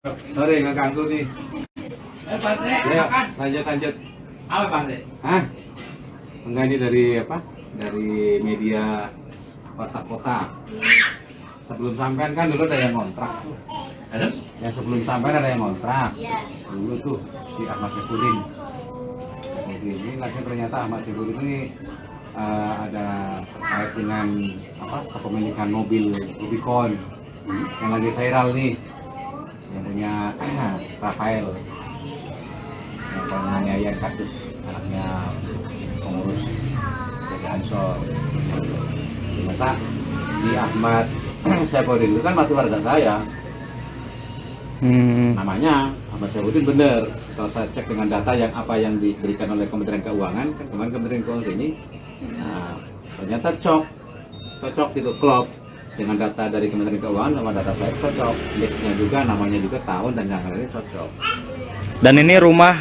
Sorry, nggak ganggu nih. Ya, lanjut. Apa Pak? Hah? Enggak, ini dari apa? Dari media kota-kota. Sebelum sampean kan dulu ada yang ngontrak. Yang sebelum sampean ada yang ngontrak. Dulu tuh si Ahmad Saifuddin. Ini lagi ternyata Ahmad Saifuddin ini ada terkait dengan apa? Kepemilikan mobil Rubicon yang lagi viral nih. Yang punya Rafael yang penganiayaan kasus anaknya pengurus PT Ansor. Ternyata di Ahmad Saifuddin itu kan masih warga saya. Namanya Ahmad Saifuddin bener. Kalau saya cek dengan data yang apa yang diberikan oleh Kementerian Keuangan, kan kemarin Kementerian Keuangan ini, nah, ternyata cocok gitu, klop dengan data dari Kementerian Keuangan sama data saya cocok, nicknya juga, namanya juga, tahun dan yang lainnya cocok. Dan ini rumah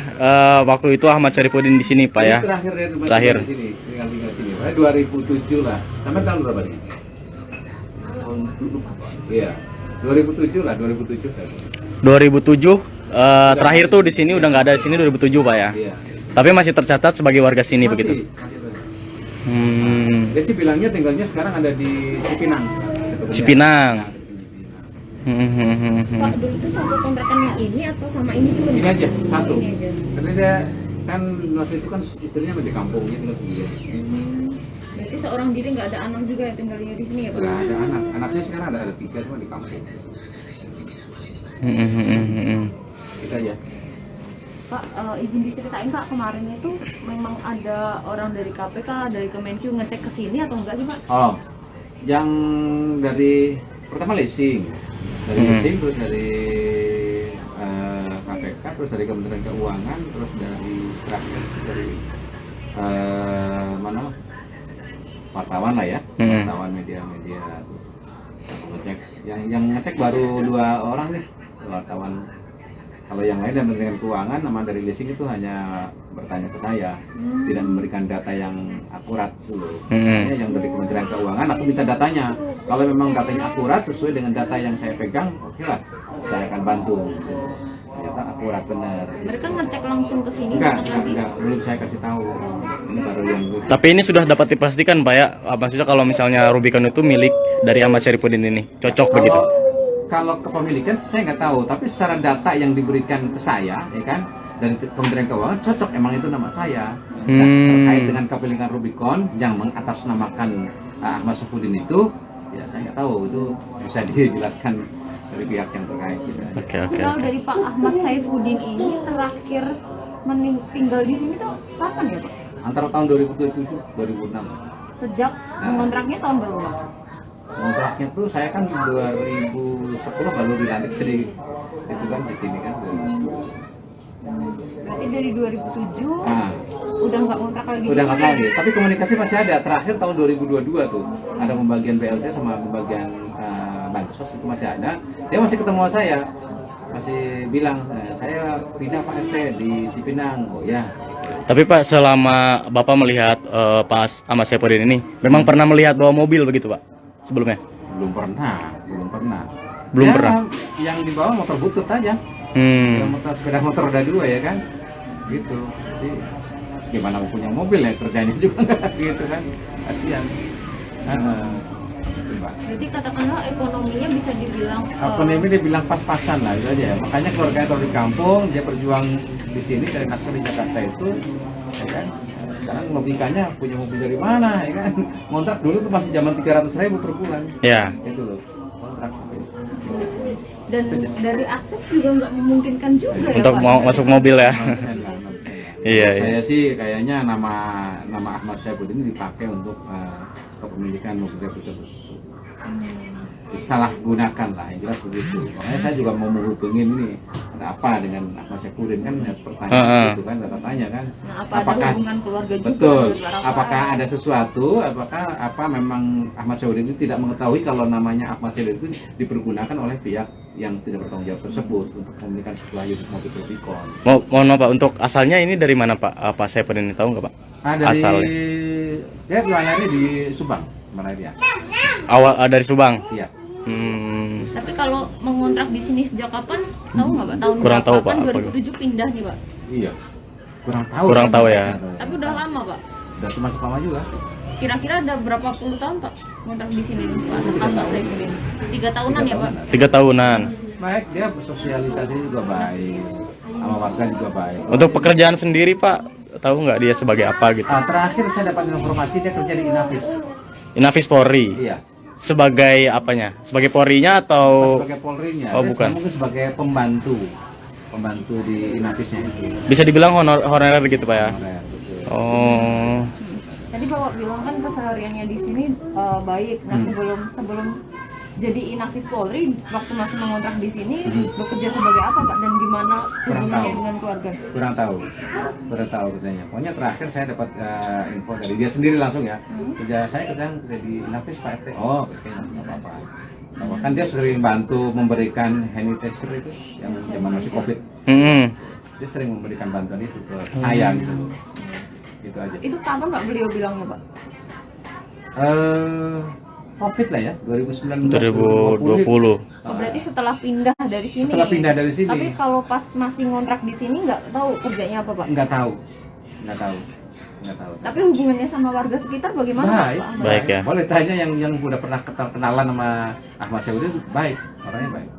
waktu itu Ahmad Saifuddin di sini Pak ya? Terakhir di sini, tinggal sini. 2007 lah. Sampai tahun berapa nih? Tahun dulu. Iya. 2007 lah, 2007 kan. 2007 terakhir tuh di sini udah nggak ada di sini 2007 Pak ya? Iya. Tapi masih tercatat sebagai warga sini Masih, begitu? Dia sih bilangnya tinggalnya sekarang ada di Cipinang. Cipinang. Pak, dulu itu satu kontrakan yang ini atau sama ini juga? Ini aja, satu. Ini aja. Karena dia kan waktu itu kan istrinya di kampung, dia tinggal sendiri. Berarti seorang diri nggak ada anak juga yang tinggalnya di sini ya Pak? Nggak ada anak, anaknya sekarang ada 3 cuma di kampung. Kita aja. Pak, izin diceritain Pak, kemarin itu memang ada orang dari KPK, dari Kemenkyu ngecek ke sini atau enggak sih Pak? Oh, yang dari pertama leasing, terus dari KPK, terus dari Kementerian Keuangan, terus dari terakhir dari mana wartawan lah ya, wartawan media ngecek. Yang ngecek baru 2 orang nih, wartawan. Kalau yang lain dari Kementerian Keuangan sama dari leasing itu hanya bertanya ke saya, tidak memberikan data yang akurat dulu. Makanya yang dari Kementerian Keuangan aku minta datanya. Kalau memang datanya akurat sesuai dengan data yang saya pegang, oke lah, saya akan bantu. Ternyata akurat benar. Mereka ngecek langsung ke sini? Enggak, belum saya kasih tahu. Ini baru yang Tapi ini sudah dapat dipastikan Pak ya? Maksudnya kalau misalnya Rubicon itu milik dari Ahmad Saifuddin ini, cocok begitu? Kalau kepemilikan saya nggak tahu, tapi secara data yang diberikan ke saya, ya kan, dari Kementerian Keuangan cocok, emang itu nama saya. Dan terkait dengan kepemilikan Rubicon yang mengatasnamakan Ahmad Saifuddin itu, ya saya nggak tahu, itu bisa dijelaskan dari pihak yang terkait. Gitu. Oke. Kalau dari Pak Ahmad Saifuddin ini terakhir tinggal di sini tuh kapan ya Pak? Antara tahun 2007 2006. Sejak mengontraknya tahun berapa Pak? Kontraknya tuh saya kan 2010 baru dilantik jadi itu kan di sini kan 2010. Berarti dari 2007 Nah, udah nggak ngontrak lagi? udah nggak lagi, tapi komunikasi masih ada. Terakhir tahun 2022 tuh ada pembagian BLT sama pembagian bansos itu masih ada. Dia masih ketemu saya, masih bilang saya pindah Pak RT di Cipinang. Oh ya. Tapi Pak, selama Bapak melihat Pak Ahmad Saifuddin ini, memang pernah melihat bawa mobil begitu Pak? Sebelumnya? Belum pernah. Belum Ya, pernah. Yang dibawa motor butut aja. Sepeda motor roda 2 ya kan, gitu. Jadi gimana mau punya mobil ya, kerjanya juga nggak gitu kan, kasihan. Jadi katakanlah ekonominya bisa dibilang Ekonomi dia bilang pas-pasan lah itu aja. Makanya keluarga taruh di kampung, dia berjuang di sini dari naksa di Jakarta itu, ya kan. Sekarang logikanya punya mobil dari mana, ya kan? Kontrak dulu tuh masih zaman 300.000 per bulan. Ya. Itu loh kontrak. dan dari akses juga nggak memungkinkan juga Untuk ya Pak? mau masuk mobil ya. Iya. Saya sih kayaknya nama Ahmad Saifuddin dipakai untuk kepemilikan mobil tersebut. Salah gunakan lah, yang jelas begitu. Makanya saya juga mau menghubungin ini, ada apa dengan Ahmad Saifuddin, kan harus pertanyaan gitu kan, tanya kan. Nah, apakah ada hubungan keluarga juga? Betul. dengan Rafael? Apakah ada sesuatu? Apakah memang Ahmad Saifuddin itu tidak mengetahui kalau namanya Ahmad Saifuddin itu dipergunakan oleh pihak yang tidak bertanggung jawab tersebut untuk memiliki sebuah unit mobil Rubicon. Mohon maaf Pak, untuk asalnya ini dari mana Pak Saifuddin ini, tahu nggak Pak? Dari Asalnya? dia jualannya di Subang, mana dia? Awal dari Subang. Iya. Tapi kalau mengontrak di sini sejak kapan? Tahu nggak Pak? Tahun Kurang berapa? tahu, Pak, Kan apa 2007 pindah nih Pak. Iya. Kurang tahu. Kurang tahu ya. Tapi udah lama Pak. Udah termasuk lama juga. Kira-kira ada berapa puluh tahun Pak ngontrak di sini Pak? Ahmad Saifuddin. 3 tahunan ya Pak? 3 tahunan. Baik, dia bersosialisasi juga baik, sama warga juga baik. Untuk pekerjaan sendiri Pak, tahu nggak dia sebagai apa gitu? Terakhir saya dapat informasi dia kerja di Inavis. Inavis Polri. Iya. Sebagai apanya? Sebagai Polrinya atau Sebagai Polrinya. Oh, Dia bukan. mungkin sebagai pembantu di Inavisnya itu. bisa dibilang honorer gitu Pak ya? Honorer, betul. Oh. Tadi Bapak bilang kan kesehariannya di sini baik. Nah sebelum jadi Inavis Polri, waktu masih mengontrak di sini bekerja sebagai apa Pak? Dan gimana hubungannya tahu. dengan keluarga? Kurang tahu kerjanya. Pokoknya terakhir saya dapat info dari dia sendiri langsung ya. Saya kerja di Inavis Pak RT. Oh, oke, nggak apa-apa. Bahwa kan dia sering bantu memberikan sanitizer itu yang zaman masih COVID. Dia sering memberikan bantuan itu ke saya gitu. Gitu aja. Itu kapan Pak beliau bilangnya Pak? COVID lah ya, 2019 2020. Oh, berarti setelah pindah dari sini. Setelah pindah dari sini. Tapi kalau pas masih ngontrak di sini nggak tahu kerjanya apa Pak? Nggak tahu. Tapi hubungannya sama warga sekitar bagaimana Baik, Pak? Baik ya. Boleh tanya yang udah pernah kenalan sama Ahmad Saifuddin, baik, orangnya baik.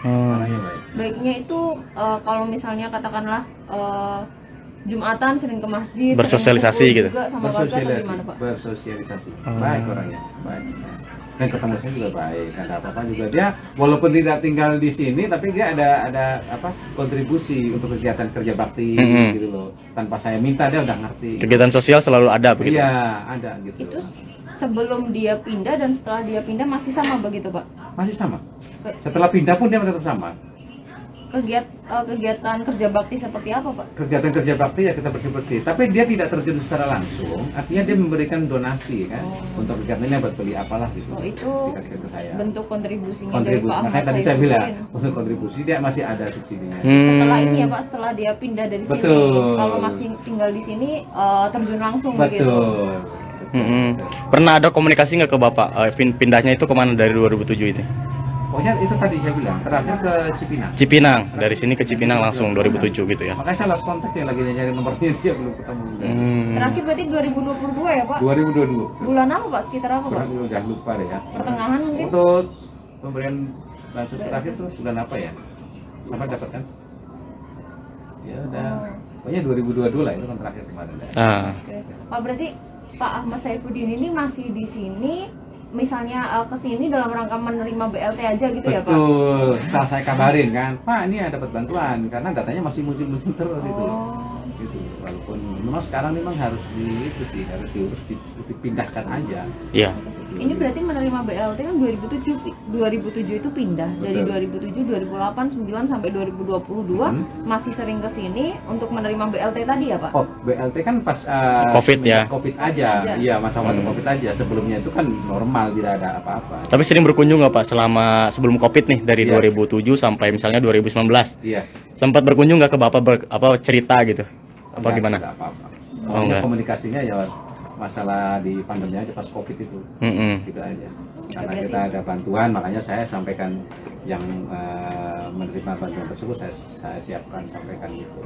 Orangnya baik. Baiknya itu kalau misalnya katakanlah Jumatan sering ke masjid, Bersosialisasi sering gitu. kumpul juga sama warga atau gimana Pak? Bersosialisasi. Baik orangnya, baik. Dan ketemu saya juga baik, ada apa-apa juga dia walaupun tidak tinggal di sini tapi dia ada apa kontribusi untuk kegiatan kerja bakti gitu loh. Tanpa saya minta dia udah ngerti. Kegiatan sosial selalu ada begitu. Iya, ada gitu. Itu sebelum dia pindah dan setelah dia pindah masih sama begitu Pak? Masih sama. Setelah pindah pun dia tetap sama. Kegiatan kerja bakti seperti apa Pak? Kegiatan kerja bakti ya kita bersih-bersih, tapi dia tidak terjun secara langsung, artinya dia memberikan donasi kan untuk kegiatannya buat beli apalah gitu. Oh itu dikasihkan ke saya. bentuk kontribusinya dari Kontribusi. Pak Ahmad Makanya tadi saya Saifuddin. bilang untuk kontribusi dia masih ada subsidinya. Setelah ini ya Pak, setelah dia pindah dari sini, Betul. kalau masih tinggal di sini terjun langsung Betul. begitu. Pernah ada komunikasi nggak ke Bapak? Pindahnya itu kemana dari 2007 ini? Pokoknya itu tadi saya bilang terakhir ke Cipinang. Cipinang, dari sini ke Cipinang langsung 2007 gitu ya. Makanya saya lost kontak yang lagi nyari nomornya dia belum ketemu. Terakhir berarti 2022 ya Pak? 2022. Bulan apa Pak? Sekitar apa Pak? Kurang jangan lupa deh ya. Pertengahan mungkin? Untuk pemberian bansos terakhir tuh bulan apa ya? Sama dapat kan? Ya udah. Pokoknya 2022 lah itu kan terakhir kemarin. Oke. Pak berarti Pak Ahmad Saifuddin ini masih di sini, misalnya ke sini dalam rangka menerima BLT aja gitu ya Pak? Betul. Setelah saya kabarin kan, Pak ini ada dapat bantuan karena datanya masih muncul-muncul terus itu. Gitu. Walaupun memang sekarang memang harus harus diurus dipindahkan aja. Iya. Ini berarti menerima BLT kan 2007 itu pindah. Dari 2007, 2008, 2009 sampai 2022 masih sering ke sini untuk menerima BLT tadi ya Pak? Oh, BLT kan pas Covid ya. Covid aja. Iya, masa-masa Covid aja. Sebelumnya itu kan normal, tidak ada apa-apa. Tapi sering berkunjung nggak Pak selama sebelum Covid nih dari 2007 sampai misalnya 2019? Iya. Sempat berkunjung nggak ke Bapak cerita gitu? Apa Enggak, gimana? tidak apa-apa. Oh, enggak. Komunikasinya ya masalah di pandemi aja pas Covid itu. Gitu aja. Karena kita ada bantuan, makanya saya sampaikan yang menerima bantuan tersebut saya siapkan sampaikan gitu.